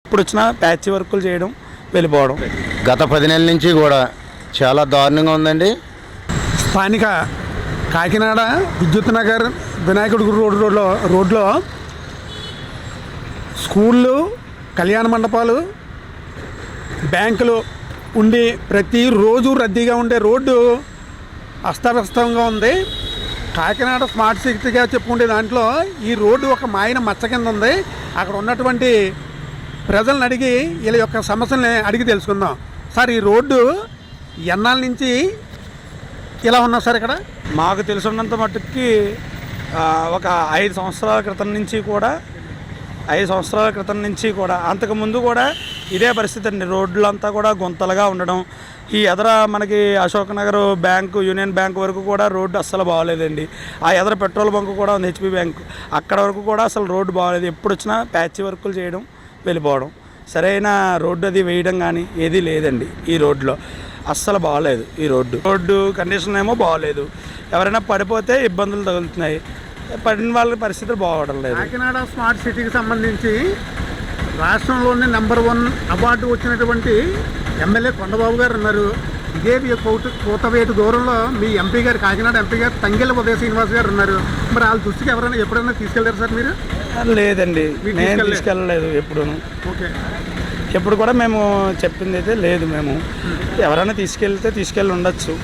ఇప్పుడు వచ్చిన ప్యాచ్ వర్కులు చేయడం వెళ్ళిపోవడం. గత 10 నెలల నుంచి కూడా చాలా దారుణంగా ఉందండి. స్థానిక కాకినాడ విద్యుత్ నగర్ వినాయకుడి గుడి రోడ్లో స్కూళ్ళు, కళ్యాణ మండపాలు, బ్యాంకులు ఉండి ప్రతిరోజు రద్దీగా ఉండే రోడ్డు అస్తవ్యస్తంగా ఉంది. కాకినాడ స్మార్ట్ సిటీగా చెప్పుకుంటే దాంట్లో ఈ రోడ్డు ఒక మాయన మచ్చ కింద ఉంది. అక్కడ ఉన్నటువంటి ప్రజలను అడిగి వీళ్ళ యొక్క సమస్యల్ని అడిగి తెలుసుకుందాం. సార్, ఈ రోడ్డు ఎన్నాళ్ళ నుంచి ఇలా ఉన్నా సార్? ఇక్కడ మాకు తెలుసున్నంత మట్టుకి ఒక 5 సంవత్సరాల క్రితం నుంచి కూడా అంతకుముందు కూడా ఇదే పరిస్థితి అండి. రోడ్లంతా కూడా గుంతలుగా ఉండడం. ఈ ఎదర మనకి Ashok Nagar bank, union bank వరకు కూడా రోడ్డు అస్సలు బాగోలేదండి. ఆ ఎదర పెట్రోల్ బంక్ కూడా ఉంది, హెచ్పి బ్యాంక్, అక్కడ వరకు కూడా అసలు రోడ్డు బాగోలేదు. ఎప్పుడు వచ్చినా ప్యాచ్ వర్కులు చేయడం వెళ్ళిపోవడం. సరైన రోడ్డు అది వేయడం కానీ ఏదీ లేదండి. ఈ రోడ్లో అస్సలు బాగోలేదు. ఈ రోడ్డు కండిషన్ ఏమో బాగోలేదు. ఎవరైనా పడిపోతే ఇబ్బందులు తగులుతున్నాయి. పడిన వాళ్ళ పరిస్థితులు బాగోవడం లేదు. కాకినాడ స్మార్ట్ సిటీకి సంబంధించి రాష్ట్రంలోనే నెంబర్ 1 అవార్డు వచ్చినటువంటి ఎమ్మెల్యే కొండబాబు గారు ఉన్నారు. ఇదే కోతవేటు దూరంలో మీ ఎంపీ గారు, కాకినాడ ఎంపీ గారు తంగెళ్ళ ఉదయ శ్రీనివాస్ గారు ఉన్నారు. మరి వాళ్ళ దృష్టికి ఎప్పుడైనా తీసుకెళ్లారు సార్ మీరు? లేదండి, నేను తీసుకెళ్ళలేదు ఎప్పుడు. ఓకే, ఎప్పుడు కూడా మేము చెప్పింది అయితే లేదు. మేము ఎవరైనా తీసుకెళ్ళి ఉండొచ్చు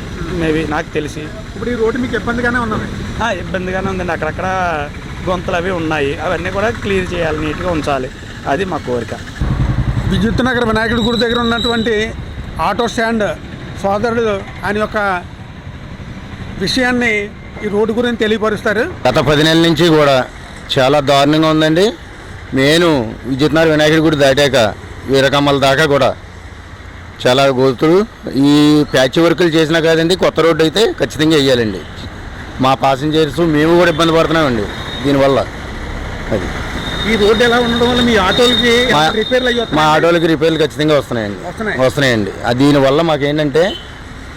మేబీ, నాకు తెలిసి. ఇప్పుడు ఈ రోడ్డు మీకు ఇబ్బందిగానే ఉన్నది? ఇబ్బందిగానే ఉందండి. అక్కడక్కడ గొంతలు అవి ఉన్నాయి, అవన్నీ కూడా క్లియర్ చేయాలి, నీట్గా ఉంచాలి. అది మా కోరిక. విద్యుత్ నగర్ వినాయకుడి గుడి దగ్గర ఉన్నటువంటి ఆటో స్టాండ్ సోదరుడు ఆయన యొక్క విషయాన్ని ఈ రోడ్డు గురించి తెలియపరుస్తారు. గత 10 నెలల నుంచి కూడా చాలా దారుణంగా ఉందండి. నేను విద్యుత్ నగర్ వినాయకుడి గుడి దాటాక వీరకమ్మల దాకా కూడా చాలా గోతులు. ఈ ప్యాచ్ వర్కులు చేసినా కాదండి, కొత్త రోడ్డు అయితే ఖచ్చితంగా వేయాలండి. మా పాసింజర్స్ మేము కూడా ఇబ్బంది పడుతున్నామండి దీనివల్ల. అది ఈ రోడ్డు ఎలా ఉండడం వల్ల మీ ఆటోలకి రిపేర్లు మా ఆటోలకి రిపేర్లు ఖచ్చితంగా వస్తున్నాయండి. దీనివల్ల మాకేంటంటే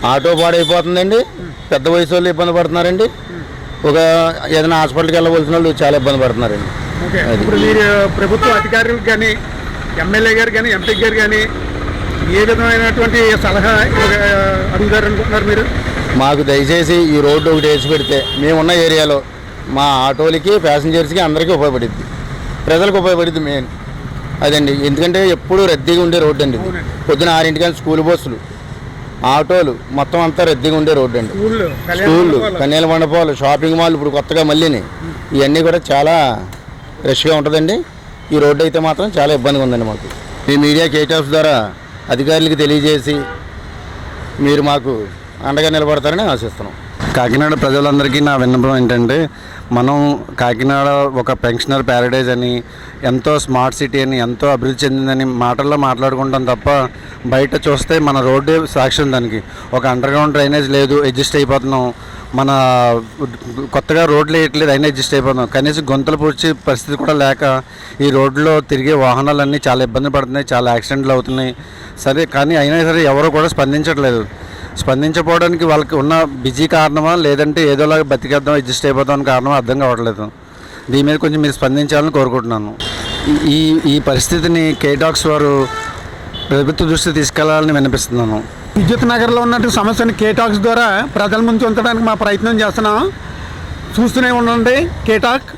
ఆటో పాడైపోతుందండి. పెద్ద వయసు వాళ్ళు ఇబ్బంది పడుతున్నారండి. ఏదైనా హాస్పిటల్కి వెళ్ళవలసిన వాళ్ళు చాలా ఇబ్బంది పడుతున్నారండి. ఇప్పుడు మీరు ప్రభుత్వ అధికారులకు కానీ, ఎమ్మెల్యే గారు కానీ, ఎంపీ గారు కానీ ఏ విధమైనటువంటి సలహా అడుగుతారు అనుకుంటున్నారు మీరు? మాకు దయచేసి ఈ రోడ్డు ఒకటి వేసి పెడితే మేమున్న ఏరియాలో మా ఆటోలకి, ప్యాసింజర్స్కి అందరికీ ఉపయోగపడుద్ది, ప్రజలకు ఉపయోగపడుద్ది మెయిన్ అదండి. ఎందుకంటే ఎప్పుడు రద్దీగా ఉండే రోడ్డు అండి. పొద్దున 6 కానీ స్కూల్ బస్సులు, ఆటోలు మొత్తం అంతా రద్దీగా ఉండే రోడ్డు అండి. స్కూళ్ళు, కన్యాల మండపాలు, షాపింగ్ మాల్, ఇప్పుడు కొత్తగా మళ్ళీని ఇవన్నీ కూడా చాలా రష్గా ఉంటుందండి. ఈ రోడ్డు అయితే మాత్రం చాలా ఇబ్బందిగా ఉందండి మాకు. ఈ మీడియా కేటాఫ్స్ ద్వారా అధికారులకు తెలియజేసి మీరు మాకు అండగా నిలబడతారని ఆశిస్తున్నాం. కాకినాడ ప్రజలందరికీ నా విన్నపం ఏంటంటే, మనం కాకినాడ ఒక పెన్షనర్ ప్యారడైజ్ అని, ఎంతో స్మార్ట్ సిటీ అని, ఎంతో అభివృద్ధి చెందిందని మాటల్లో మాట్లాడుకుంటాం తప్ప బయట చూస్తే మన రోడ్డే సాక్ష్యం దానికి. ఒక అండర్గ్రౌండ్ డ్రైనేజ్ లేదు, అడ్జస్ట్ అయిపోతున్నాం. మన కొత్తగా రోడ్లు వేయట్లేదు, అయినా అడ్జస్ట్ అయిపోతున్నాం. కనీసం గొంతులు పూడ్చే పరిస్థితి కూడా లేక ఈ రోడ్లో తిరిగే వాహనాలన్నీ చాలా ఇబ్బంది పడుతున్నాయి, చాలా యాక్సిడెంట్లు అవుతున్నాయి. సరే, కానీ అయినా సరే ఎవరు కూడా స్పందించట్లేదు. స్పందించకపోవడానికి వాళ్ళకి ఉన్న బిజీ కారణమా, లేదంటే ఏదోలాగా బతికేద్దాం, అడ్జస్ట్ అయిపోతాం కారణమా అర్థం కావట్లేదు. దీని మీద కొంచెం మీరు స్పందించాలని కోరుకుంటున్నాను. ఈ పరిస్థితిని కేటాక్స్ వారు ప్రభుత్వ దృష్టి తీసుకెళ్లాలని వినిపిస్తున్నాను. విద్యుత్ నగర్లో ఉన్నటువంటి సమస్యని కేటాక్స్ ద్వారా ప్రజల ముందు ఉంచడానికి మా ప్రయత్నం చేస్తున్నాం. చూస్తూనే ఉండండి కేటాక్.